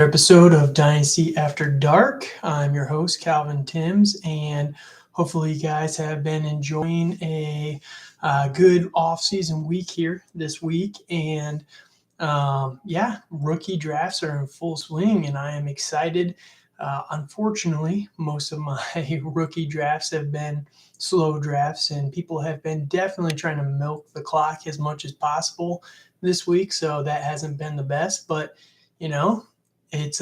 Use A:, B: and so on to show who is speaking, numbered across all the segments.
A: Episode of Dynasty After Dark. I'm your host, Calvin Timms, and hopefully, you guys have been enjoying a good off-season week here this week. And rookie drafts are in full swing, and I am excited. Unfortunately, most of my rookie drafts have been slow drafts, and people have been definitely trying to milk the clock as much as possible this week. So that hasn't been the best, but you know, it's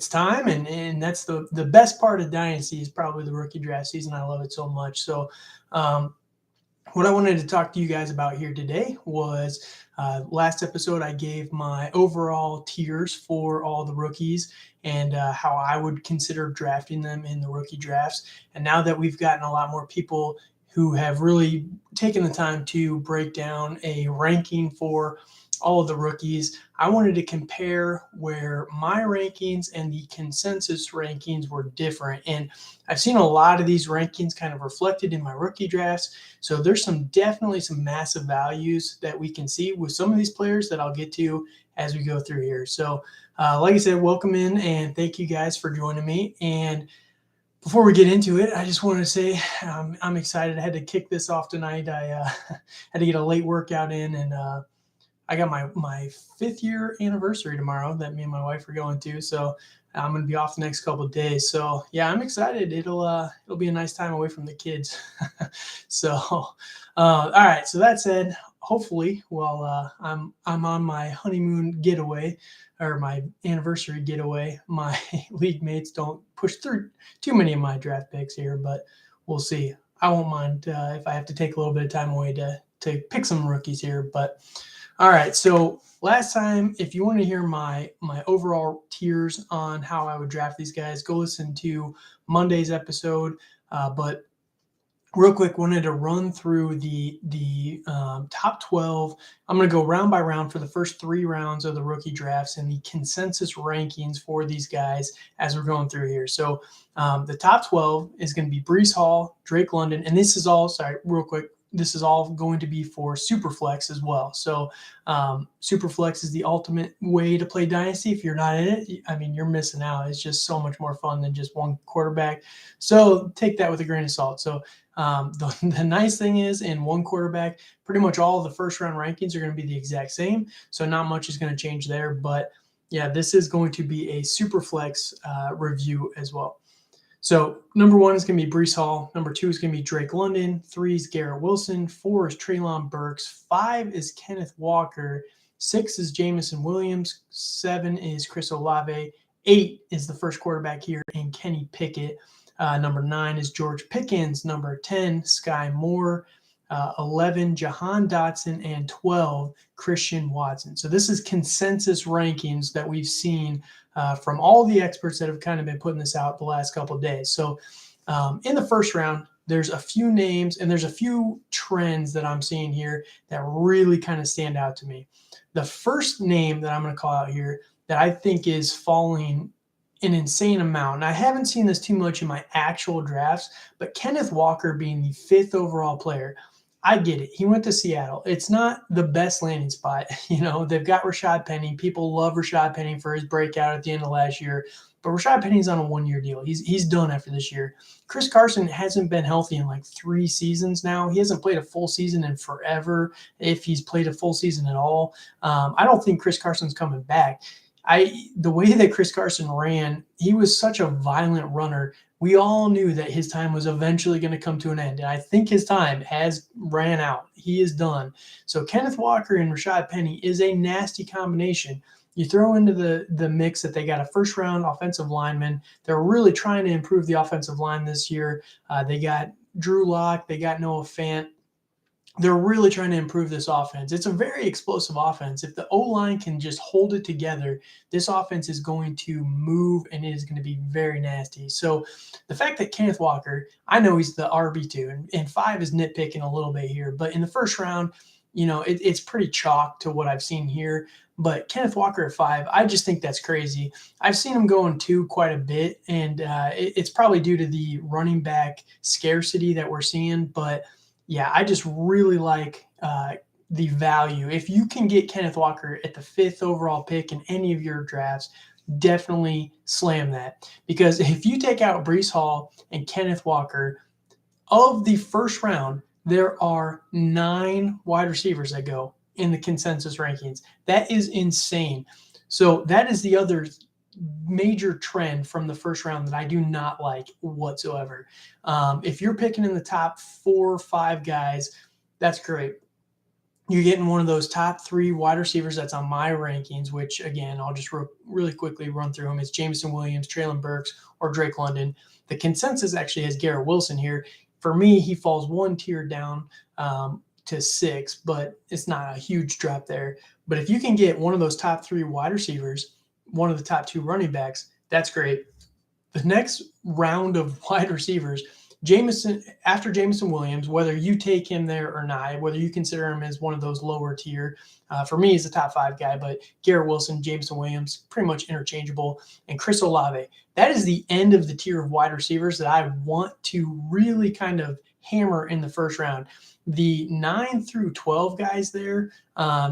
A: time, and that's the best part of Dynasty is probably the rookie draft season. I love it so much. So um, what I wanted to talk to you guys about here today was last episode I gave my overall tiers for all the rookies and how I would consider drafting them in the rookie drafts. And now that we've gotten a lot more people who have really taken the time to break down a ranking for all of the rookies, I wanted to compare where my rankings and the consensus rankings were different. And I've seen a lot of these rankings kind of reflected in my rookie drafts. So there's definitely some massive values that we can see with some of these players that I'll get to as we go through here. So like I said, welcome in and thank you guys for joining me. And before we get into it, I just want to say I'm excited. I had to kick this off tonight. I had to get a late workout in, and I got my 5th-year anniversary tomorrow that me and my wife are going to. So I'm going to be off the next couple of days. So yeah, I'm excited. It'll be a nice time away from the kids. So all right. So that said, hopefully, while I'm on my honeymoon getaway or my anniversary getaway, my league mates don't push through too many of my draft picks here, but we'll see. I won't mind if I have to take a little bit of time away to pick some rookies here, but. All right, so last time, if you want to hear my overall tiers on how I would draft these guys, go listen to Monday's episode. But real quick, wanted to run through the top 12. I'm going to go round by round for the first 3 rounds of the rookie drafts and the consensus rankings for these guys as we're going through here. So the top 12 is going to be Breece Hall, Drake London, and this is all, sorry, real quick, this is all going to be for Superflex as well. So Superflex is the ultimate way to play Dynasty. If you're not in it, I mean, you're missing out. It's just so much more fun than just one quarterback. So take that with a grain of salt. So the nice thing is in one quarterback, pretty much all of the first round rankings are going to be the exact same. So not much is going to change there. But yeah, this is going to be a Superflex review as well. So number 1 is going to be Breece Hall. Number 2 is going to be Drake London. 3 is Garrett Wilson. 4 is Treylon Burks. 5 is Kenneth Walker. 6 is Jameson Williams. 7 is Chris Olave. 8 is the first quarterback here, and Kenny Pickett. Number 9 is George Pickens. Number 10, Sky Moore. 11, Jahan Dotson, and 12, Christian Watson. So this is consensus rankings that we've seen from all the experts that have kind of been putting this out the last couple of days. So in the first round, there's a few names and there's a few trends that I'm seeing here that really kind of stand out to me. The first name that I'm going to call out here that I think is falling an insane amount, and I haven't seen this too much in my actual drafts, but Kenneth Walker being the 5th overall player. I get it. He went to Seattle. It's not the best landing spot. You know, they've got Rashad Penny. People love Rashad Penny for his breakout at the end of last year. But Rashad Penny's on a 1-year deal. He's done after this year. Chris Carson hasn't been healthy in like 3 seasons now. He hasn't played a full season in forever, if he's played a full season at all. I don't think Chris Carson's coming back. The way that Chris Carson ran, he was such a violent runner. We all knew that his time was eventually going to come to an end. And I think his time has ran out. He is done. So Kenneth Walker and Rashad Penny is a nasty combination. You throw into the mix that they got a first-round offensive lineman. They're really trying to improve the offensive line this year. They got Drew Lock. They got Noah Fant. They're really trying to improve this offense. It's a very explosive offense. If the O-line can just hold it together, this offense is going to move and it is going to be very nasty. So the fact that Kenneth Walker, I know he's the RB2, and 5 is nitpicking a little bit here, but in the first round, you know, it's pretty chalk to what I've seen here. But Kenneth Walker at 5, I just think that's crazy. I've seen him going 2 quite a bit, and it's probably due to the running back scarcity that we're seeing, but yeah, I just really like the value. If you can get Kenneth Walker at the 5th overall pick in any of your drafts, definitely slam that. Because if you take out Breece Hall and Kenneth Walker, of the first round, there are 9 wide receivers that go in the consensus rankings. That is insane. So that is the other major trend from the first round that I do not like whatsoever. If you're picking in the top 4 or 5 guys, that's great. You're getting one of those top 3 wide receivers that's on my rankings, which, again, I'll just really quickly run through them. It's Jameson Williams, Treylon Burks, or Drake London. The consensus actually has Garrett Wilson here. For me, he falls one tier down to 6, but it's not a huge drop there. But if you can get one of those top 3 wide receivers, one of the top 2 running backs, that's great. The next round of wide receivers, after Jameson Williams, whether you take him there or not, whether you consider him as one of those lower tier, for me, he's a top 5 guy, but Garrett Wilson, Jameson Williams, pretty much interchangeable, and Chris Olave. That is the end of the tier of wide receivers that I want to really kind of hammer in the first round. The 9 through 12 guys there,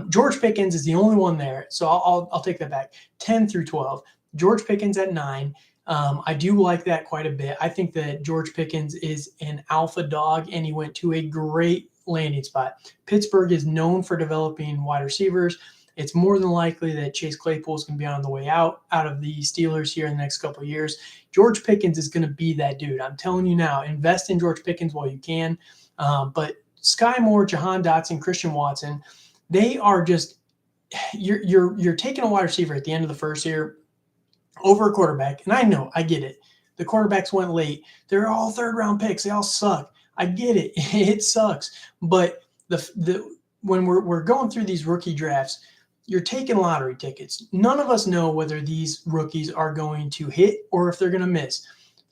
A: George Pickens is the only one there, so I'll take that back. 10 through 12, George Pickens at 9. I do like that quite a bit. I think that George Pickens is an alpha dog, and he went to a great landing spot. Pittsburgh is known for developing wide receivers. It's more than likely that Chase Claypool is going to be on the way out of the Steelers here in the next couple of years. George Pickens is going to be that dude. I'm telling you now, invest in George Pickens while you can. But Sky Moore, Jahan Dotson, Christian Watson, they are just you're taking a wide receiver at the end of the first year over a quarterback. And I know, I get it. The quarterbacks went late. They're all third-round picks. They all suck. I get it. It sucks. But when we're going through these rookie drafts, you're taking lottery tickets. None of us know whether these rookies are going to hit or if they're going to miss.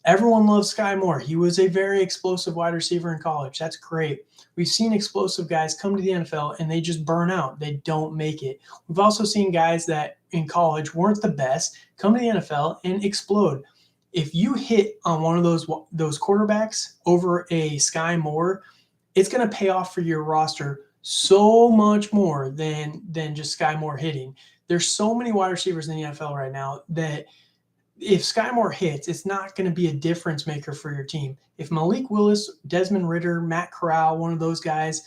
A: Everyone loves Sky Moore. He was a very explosive wide receiver in college. That's great. We've seen explosive guys come to the NFL and they just burn out. They don't make it. We've also seen guys that in college weren't the best come to the NFL and explode. If you hit on one of those quarterbacks over a Sky Moore, it's going to pay off for your roster so much more than just Sky Moore hitting. There's so many wide receivers in the NFL right now that if Sky Moore hits, it's not going to be a difference maker for your team. If Malik Willis, Desmond Ridder, Matt Corral, one of those guys,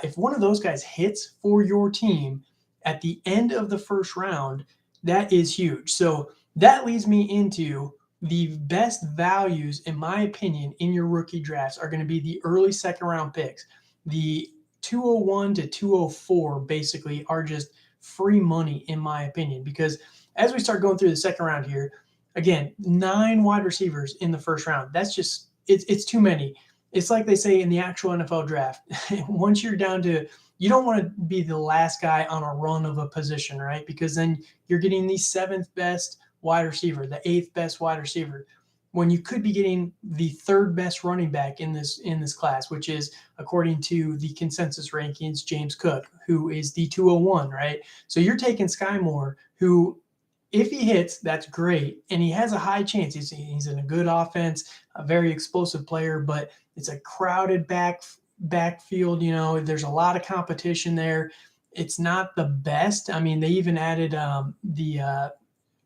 A: if one of those guys hits for your team at the end of the first round, that is huge. So that leads me into the best values, in my opinion, in your rookie drafts are going to be the early second-round picks. The 201 to 204 basically are just free money, in my opinion, because as we start going through the second round here, again, 9 wide receivers in the first round. That's just it's too many. It's like they say in the actual NFL draft. Once you're down to, you don't want to be the last guy on a run of a position, right? Because then you're getting the 7th best wide receiver, the 8th best wide receiver, when you could be getting the 3rd best running back in this class, which is, according to the consensus rankings, James Cook, who is the 201, right? So you're taking Sky Moore, who, if he hits, that's great. And he has a high chance. He's in a good offense, a very explosive player, but it's a crowded backfield. You know, there's a lot of competition there. It's not the best. I mean, they even added the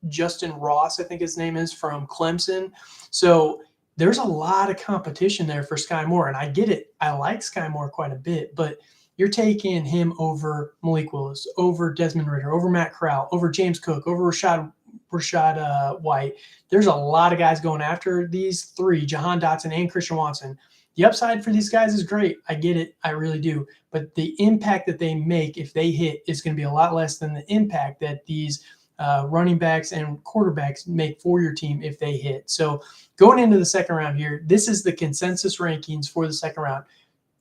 A: Justin Ross, I think his name is, from Clemson. So there's a lot of competition there for Sky Moore. And I get it. I like Sky Moore quite a bit, but you're taking him over Malik Willis, over Desmond Ridder, over Matt Corral, over James Cook, over Rashad White. There's a lot of guys going after these 3, Jahan Dotson and Christian Watson. The upside for these guys is great. I get it. I really do. But the impact that they make if they hit is going to be a lot less than the impact that these running backs and quarterbacks make for your team if they hit. So going into the second round here, this is the consensus rankings for the second round.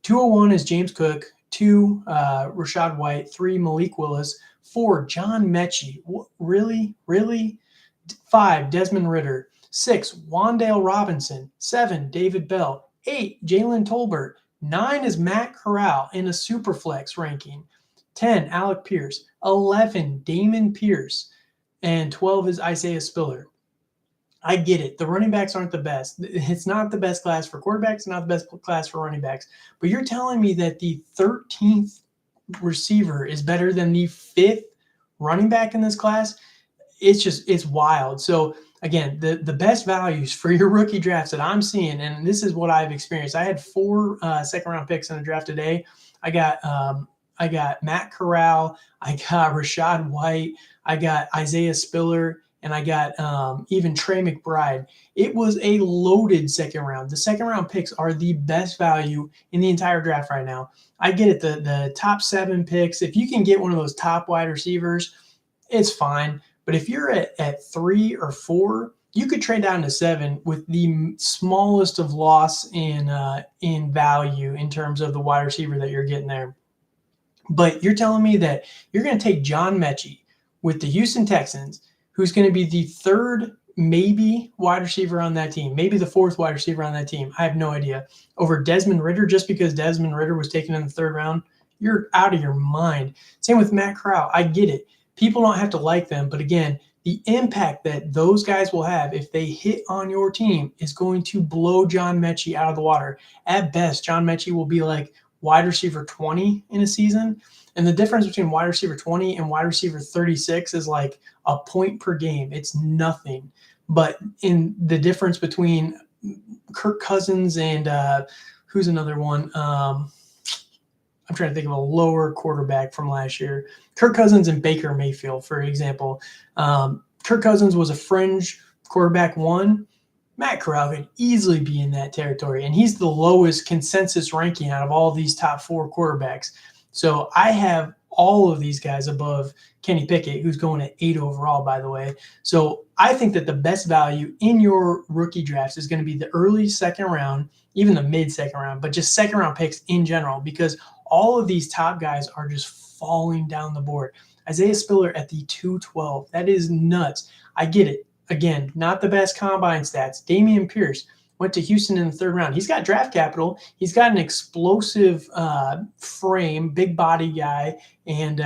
A: 201 is James Cook. 2, Rashad White. 3, Malik Willis. 4, John Mechie. Really? 5, Desmond Ridder. 6, Wan'Dale Robinson. 7, David Bell. 8, Jalen Tolbert. 9 is Matt Corral in a super flex ranking. 10, Alec Pierce. 11, Damon Pierce. And 12 is Isaiah Spiller. I get it. The running backs aren't the best. It's not the best class for quarterbacks, not the best class for running backs. But you're telling me that the 13th receiver is better than the 5th running back in this class? it's wild. So again, the best values for your rookie drafts that I'm seeing, and this is what I've experienced. I had 4 second round picks in the draft today. I got Matt Corral, I got Rachaad White, I got Isaiah Spiller, and I got even Trey McBride. It was a loaded second round. The second round picks are the best value in the entire draft right now. I get it. The top 7 picks, if you can get one of those top wide receivers, it's fine. But if you're at 3 or 4, you could trade down to 7 with the smallest of loss in value in terms of the wide receiver that you're getting there. But you're telling me that you're going to take John Mechie with the Houston Texans, who's going to be the 3rd maybe wide receiver on that team, maybe the 4th wide receiver on that team. I have no idea. Over Desmond Ridder, just because Desmond Ridder was taken in the 3rd round, you're out of your mind. Same with Matt Corral. I get it. People don't have to like them, but again, the impact that those guys will have if they hit on your team is going to blow John Mechie out of the water. At best, John Mechie will be like wide receiver 20 in a season. And the difference between wide receiver 20 and wide receiver 36 is like a point per game. It's nothing. But in the difference between Kirk Cousins and who's another one? I'm trying to think of a lower quarterback from last year. Kirk Cousins and Baker Mayfield, for example. Kirk Cousins was a fringe quarterback 1. Matt Corral could easily be in that territory, and he's the lowest consensus ranking out of all these top 4 quarterbacks. So I have all of these guys above Kenny Pickett, who's going at 8 overall, by the way. So I think that the best value in your rookie drafts is going to be the early second round, even the mid second round, but just second round picks in general, because all of these top guys are just falling down the board. Isaiah Spiller at the 212. That is nuts. I get it. Again, not the best combine stats. Dameon Pierce went to Houston in the 3rd round. He's got draft capital. He's got an explosive frame, big body guy, and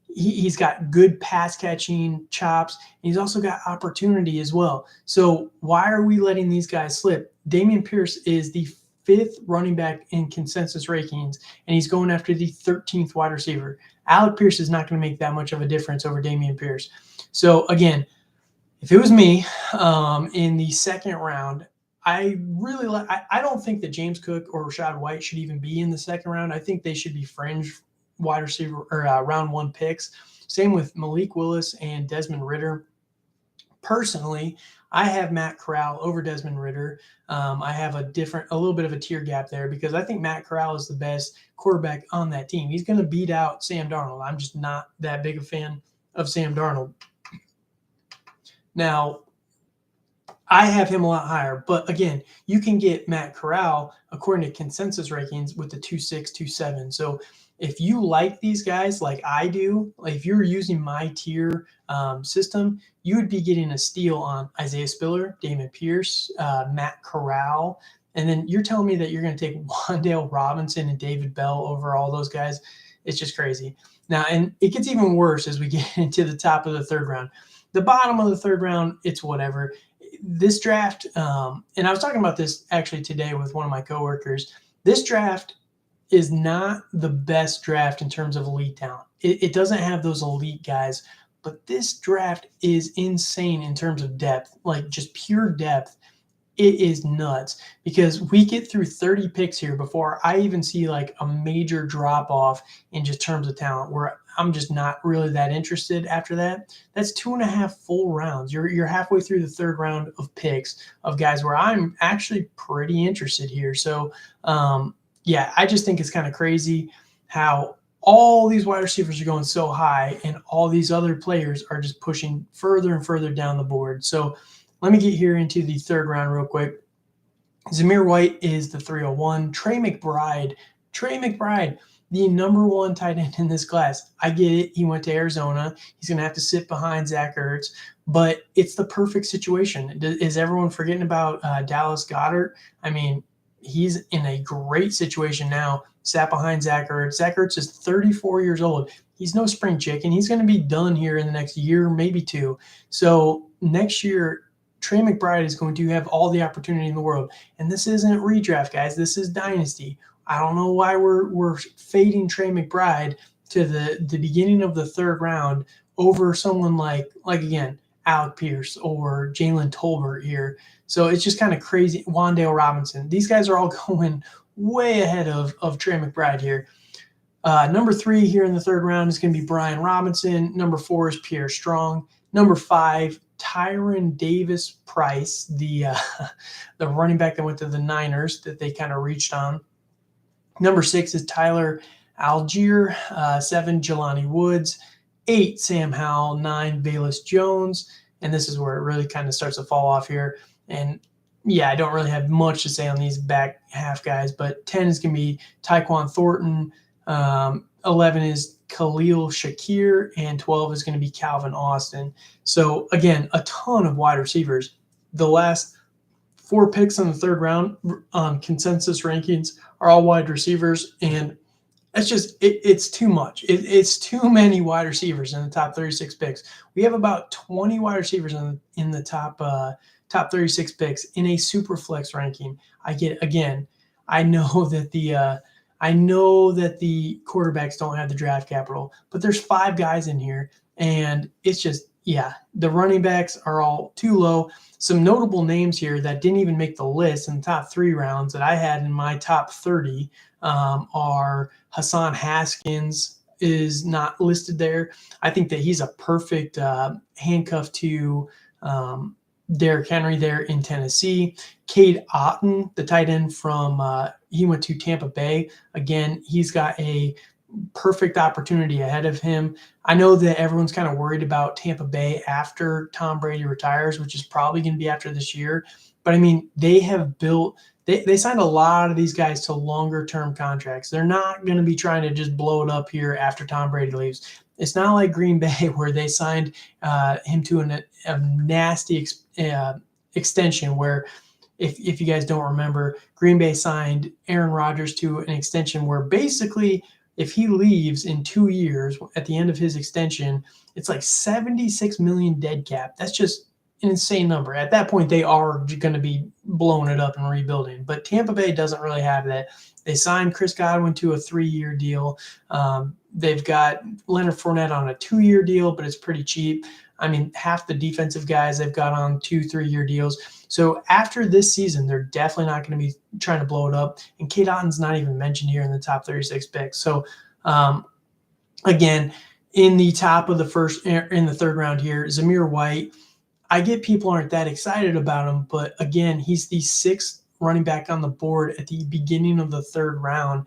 A: he's got good pass catching chops. And he's also got opportunity as well. So why are we letting these guys slip? Dameon Pierce is the 5th running back in consensus rankings, and he's going after the 13th wide receiver. Alec Pierce is not going to make that much of a difference over Dameon Pierce. So again, if it was me in the 2nd round, I don't think that James Cook or Rachaad White should even be in the 2nd round. I think they should be fringe wide receiver or round 1 picks. Same with Malik Willis and Desmond Ridder. Personally, I have Matt Corral over Desmond Ridder. I have a little bit of a tier gap there because I think Matt Corral is the best quarterback on that team. He's going to beat out Sam Darnold. I'm just not that big a fan of Sam Darnold. Now, I have him a lot higher, but again, you can get Matt Corral according to consensus rankings with the 2.6, 2.7. So if you like these guys like I do, like if you're using my tier system, you would be getting a steal on Isaiah Spiller, Dameon Pierce, Matt Corral, and then you're telling me that you're going to take Wan'Dale Robinson and David Bell over all those guys. It's just crazy. Now, and it gets even worse as we get into the top of the 3rd round. The bottom of the 3rd round, it's whatever. This draft, and I was talking about this actually today with one of my coworkers, this draft is not the best draft in terms of elite talent. It doesn't have those elite guys, but this draft is insane in terms of depth, like just pure depth. It is nuts because we get through 30 picks here before I even see like a major drop off in just terms of talent where I'm just not really that interested after that. That's 2.5 full rounds. You're halfway through the 3rd round of picks of guys where I'm actually pretty interested here. So, I just think it's kind of crazy how all these wide receivers are going so high and all these other players are just pushing further and further down the board. So let me get here into the 3rd round real quick. Zamir White is the 301. Trey McBride, the number 1 tight end in this class. I get it. He went to Arizona. He's going to have to sit behind Zach Ertz, but it's the perfect situation. Is everyone forgetting about Dallas Goedert? I mean, he's in a great situation now, sat behind Zach Ertz. Zach Ertz is 34 years old. He's no spring chicken. He's going to be done here in the next year, maybe 2. So next year, Trey McBride is going to have all the opportunity in the world. And this isn't redraft, guys. This is dynasty. I don't know why we're fading Trey McBride to the beginning of the 3rd round over someone like again, Alec Pierce or Jalen Tolbert here. So it's just kind of crazy. Wandale Robinson. These guys are all going way ahead of Trey McBride here. Number 3 here in the third round is going to be Brian Robinson. Number 4 is Pierre Strong. Number 5, Tyron Davis Price, the the running back that went to the Niners that they kind of reached on. Number 6 is Tyler Algier. 7, Jelani Woods. 8, Sam Howell. 9, Velus Jones. And this is where it really kind of starts to fall off here. And yeah, I don't really have much to say on these back half guys, but 10 is going to be Tyquan Thornton. 11 is Khalil Shakir, and 12 is going to be Calvin Austin. So again, a ton of wide receivers. The last 4 picks in the third round on consensus rankings are all wide receivers, and that's just it's too much. It's too many wide receivers in the top 36 picks. We have about 20 wide receivers in the top 36 picks in a super flex ranking. I know that the quarterbacks don't have the draft capital, but there's 5 guys in here, and it's just, yeah, the running backs are all too low. Some notable names here that didn't even make the list in the top 3 rounds that I had in my top 30 are Hassan Haskins is not listed there. I think that he's a perfect handcuff to Derrick Henry there in Tennessee. Cade Otton, the tight end from he went to Tampa Bay. Again, he's got a perfect opportunity ahead of him. I know that everyone's kind of worried about Tampa Bay after Tom Brady retires, which is probably going to be after this year. But I mean, they signed a lot of these guys to longer term contracts. They're not going to be trying to just blow it up here after Tom Brady leaves. It's not like Green Bay where they signed him to a nasty extension where, if you guys don't remember, Green Bay signed Aaron Rodgers to an extension where basically if he leaves in 2 years at the end of his extension, it's like 76 million dead cap. That's just an insane number. At that point, they are going to be blowing it up and rebuilding. But Tampa Bay doesn't really have that. They signed Chris Godwin to a 3-year deal. They've got Leonard Fournette on a 2-year deal, but it's pretty cheap. I mean, half the defensive guys they've got on 2-3-year deals. So after this season, they're definitely not going to be trying to blow it up. And Cade Otton's not even mentioned here in the top 36 picks. So again, in the top of in the third round here, Zamir White. I get people aren't that excited about him, but again, he's the 6th running back on the board at the beginning of the third round.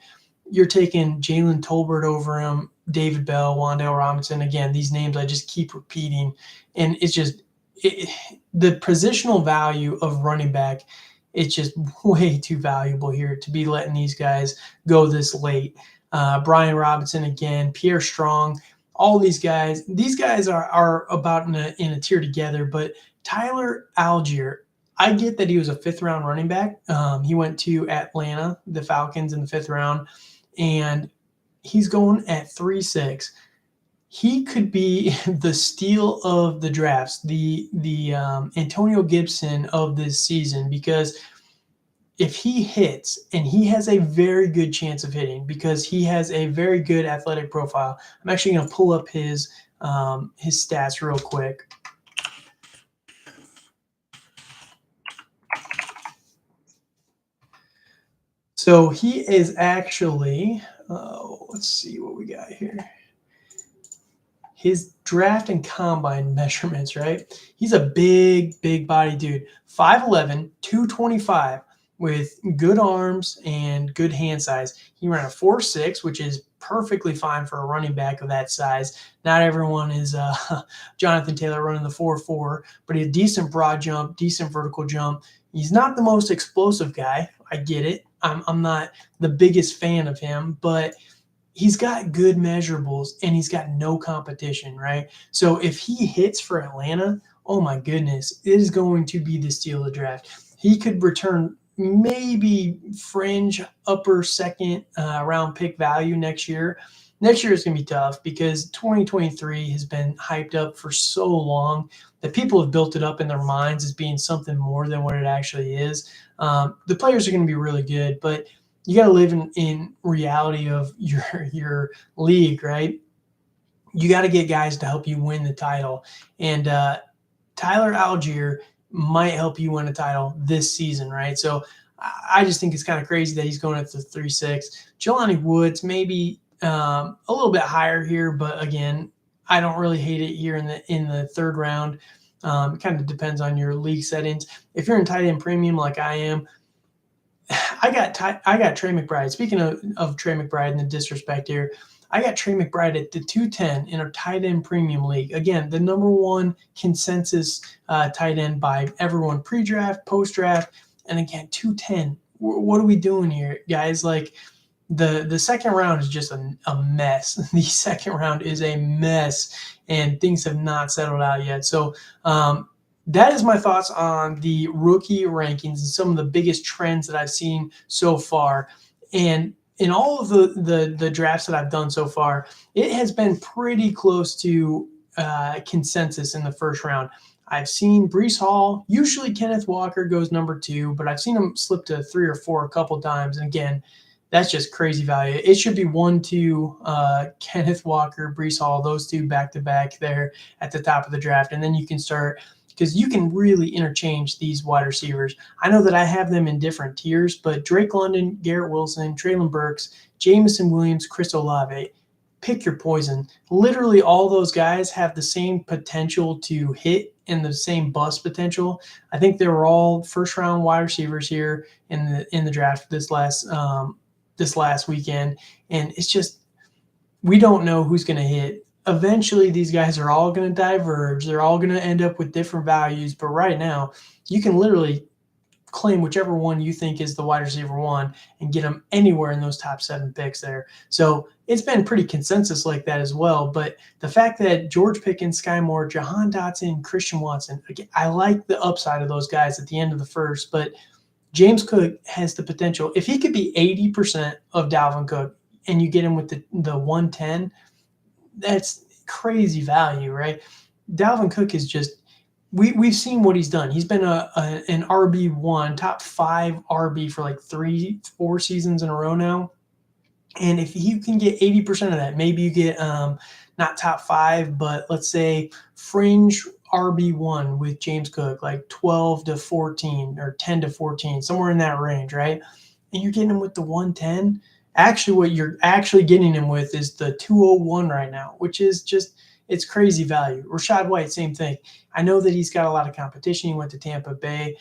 A: You're taking Jalen Tolbert over him, David Bell, Wandale Robinson. Again, these names I just keep repeating, and it's just the positional value of running back. It's just way too valuable here to be letting these guys go this late. Brian Robinson again, Pierre Strong. All these guys are about in a tier together, but Tyler Algier, I get that he was a 5th round running back. He went to Atlanta, the Falcons, in the 5th round, and he's going at 3.6. He could be the steal of the drafts, the Antonio Gibson of this season, because if he hits, and he has a very good chance of hitting because he has a very good athletic profile. I'm actually going to pull up his stats real quick. So he is actually, let's see what we got here. His draft and combine measurements, right? He's a big body dude. 5'11", 225. With good arms and good hand size. He ran a 4.6, which is perfectly fine for a running back of that size. Not everyone is Jonathan Taylor running the 4.4, but he had decent broad jump, decent vertical jump. He's not the most explosive guy. I get it. I'm not the biggest fan of him, but he's got good measurables and he's got no competition, right? So if he hits for Atlanta, oh my goodness, it is going to be the steal of the draft. He could return maybe fringe upper second round pick value next year. Next year is going to be tough because 2023 has been hyped up for so long that people have built it up in their minds as being something more than what it actually is. The players are going to be really good, but you got to live in reality of your league, right? you got to get guys to help you win the title. And Tyler Algier might help you win a title this season, right? So I just think it's kind of crazy that he's going at the 3.6. Jelani Woods maybe a little bit higher here, but again, I don't really hate it here in the third round. It kind of depends on your league settings. If you're in tight end premium like I am, I got Trey McBride. Speaking of Trey McBride and the disrespect here, I got Trey McBride at the 210 in a tight end premium league. Again, the number one consensus tight end by everyone pre-draft, post-draft, and again 210. What are we doing here, guys? Like the second round is just a mess. The second round is a mess, and things have not settled out yet. So that is my thoughts on the rookie rankings and some of the biggest trends that I've seen so far. And in all of the drafts that I've done so far, it has been pretty close to consensus in the first round. I've seen Breece Hall, usually Kenneth Walker goes number 2, but I've seen him slip to 3 or 4 a couple times. And again, that's just crazy value. It should be 1, 2, Kenneth Walker, Breece Hall, those two back to back there at the top of the draft. And then you can start, because you can really interchange these wide receivers. I know that I have them in different tiers, but Drake London, Garrett Wilson, Treylon Burks, Jameson Williams, Chris Olave, pick your poison. Literally all those guys have the same potential to hit and the same bust potential. I think they were all first-round wide receivers here in the draft this last weekend, and it's just we don't know who's going to hit. Eventually, these guys are all going to diverge. They're all going to end up with different values. But right now, you can literally claim whichever one you think is the wide receiver 1 and get them anywhere in those top 7 picks there. So it's been pretty consensus like that as well. But the fact that George Pickens, Sky Moore, Jahan Dotson, Christian Watson, again, I like the upside of those guys at the end of the first. But James Cook has the potential. If he could be 80% of Dalvin Cook and you get him with the 110, that's crazy value, right? Dalvin Cook is just we've seen what he's done. He's been an RB1, top 5 RB for like 3-4 seasons in a row now. And if you can get 80% of that, maybe you get not top 5, but let's say fringe RB1 with James Cook, like 12 to 14 or 10 to 14, somewhere in that range, right? And you're getting him with the 110. Actually, what you're actually getting him with is the 201 right now, which is just, it's crazy value. Rachaad White, same thing. I know that he's got a lot of competition. He went to Tampa Bay.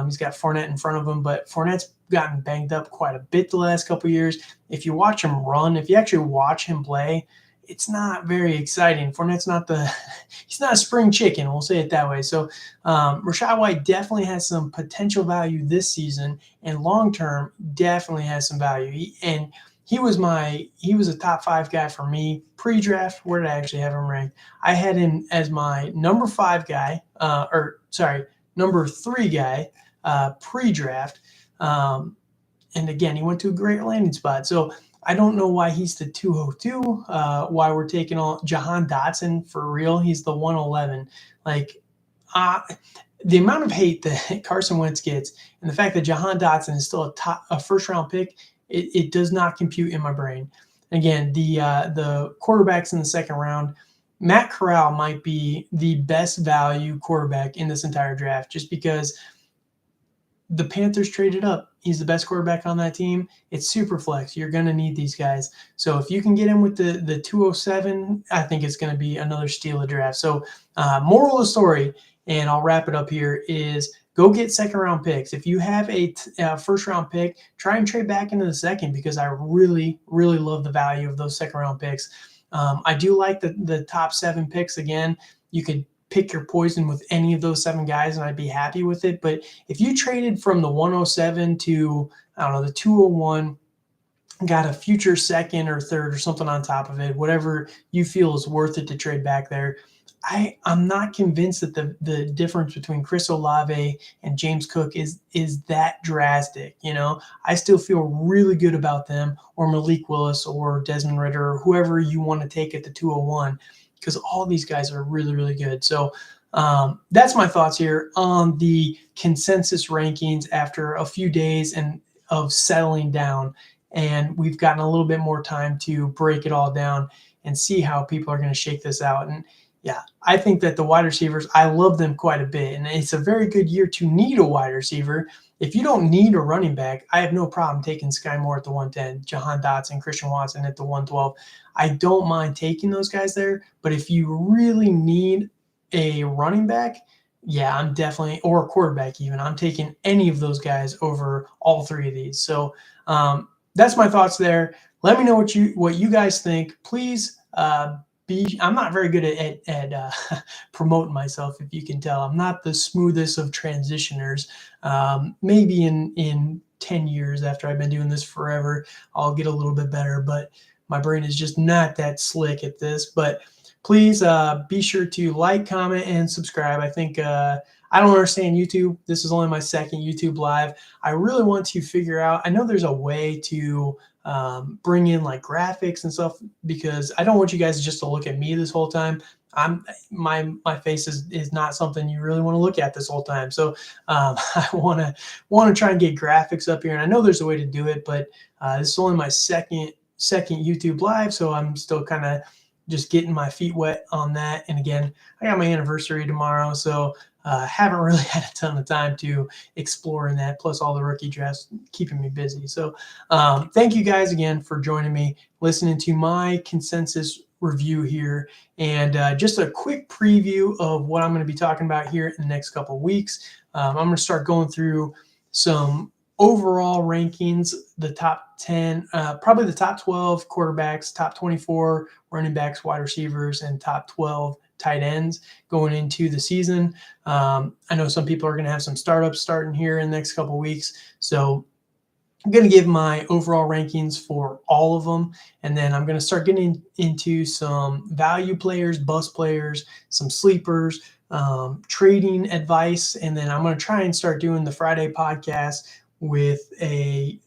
A: He's got Fournette in front of him, but Fournette's gotten banged up quite a bit the last couple of years. If you watch him run, if you actually watch him play, it's not very exciting. Fournette's he's not a spring chicken, we'll say it that way. So Rachaad White definitely has some potential value this season, and long-term definitely has some value. He was a top 5 guy for me pre-draft. Where did I actually have him ranked? I had him as my number 5 guy, number 3 guy pre-draft. And again, he went to a great landing spot. So I don't know why he's the 202, why we're taking all Jahan Dotson for real. He's the 111. Like, the amount of hate that Carson Wentz gets and the fact that Jahan Dotson is still a first-round pick, it does not compute in my brain. Again, the quarterbacks in the second round, Matt Corral might be the best value quarterback in this entire draft just because the Panthers traded up. He's the best quarterback on that team. It's super flex. You're going to need these guys. So if you can get him with the 207, I think it's going to be another steal of draft. So moral of the story, and I'll wrap it up here, is go get second-round picks. If you have a first-round pick, try and trade back into the second because I really, really love the value of those second-round picks. I do like the top 7 picks. Again, you could pick your poison with any of those 7 guys and I'd be happy with it. But if you traded from the 107 to, I don't know, the 201, got a future second or third or something on top of it, whatever you feel is worth it to trade back there, I'm not convinced that the difference between Chris Olave and James Cook is that drastic. You know, I still feel really good about them, or Malik Willis or Desmond Ridder or whoever you want to take at the 201, because all these guys are really, really good. So that's my thoughts here on the consensus rankings after a few days and of settling down. And we've gotten a little bit more time to break it all down. and see how people are going to shake this out. And yeah, I think that the wide receivers, I love them quite a bit. And it's a very good year to need a wide receiver. If you don't need a running back, I have no problem taking Sky Moore at the 110, Jahan Dotson, Christian Watson at the 112. I don't mind taking those guys there. But if you really need a running back, yeah, I'm definitely, or a quarterback even, I'm taking any of those guys over all three of these. So that's my thoughts there. Let me know what you guys think. Please I'm not very good at promoting myself, if you can tell. I'm not the smoothest of transitioners. Maybe in 10 years after I've been doing this forever, I'll get a little bit better, but my brain is just not that slick at this. But please be sure to like, comment, and subscribe. I think I don't understand YouTube. This is only my second YouTube live. I really want to figure out, I know there's a way to bring in like graphics and stuff, because I don't want you guys just to look at me this whole time. My face is not something you really want to look at this whole time. So I want to try and get graphics up here, and I know there's a way to do it, but this is only my second YouTube live, so I'm still kind of just getting my feet wet on that. And again, I got my anniversary tomorrow, so haven't really had a ton of time to explore in that, plus all the rookie drafts keeping me busy. So thank you guys again for joining me, listening to my consensus review here, and just a quick preview of what I'm going to be talking about here in the next couple of weeks. I'm going to start going through some overall rankings, the top 10, probably the top 12 quarterbacks, top 24 running backs, wide receivers, and top 12 tight ends going into the season. I know some people are going to have some startups starting here in the next couple of weeks. So I'm going to give my overall rankings for all of them. And then I'm going to start getting into some value players, bust players, some sleepers, trading advice. And then I'm going to try and start doing the Friday podcast with a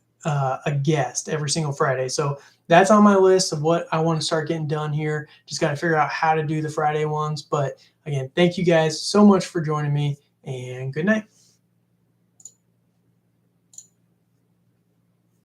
A: guest every single Friday. So that's on my list of what I want to start getting done here. Just got to figure out how to do the Friday ones. But again, thank you guys so much for joining me, and good night.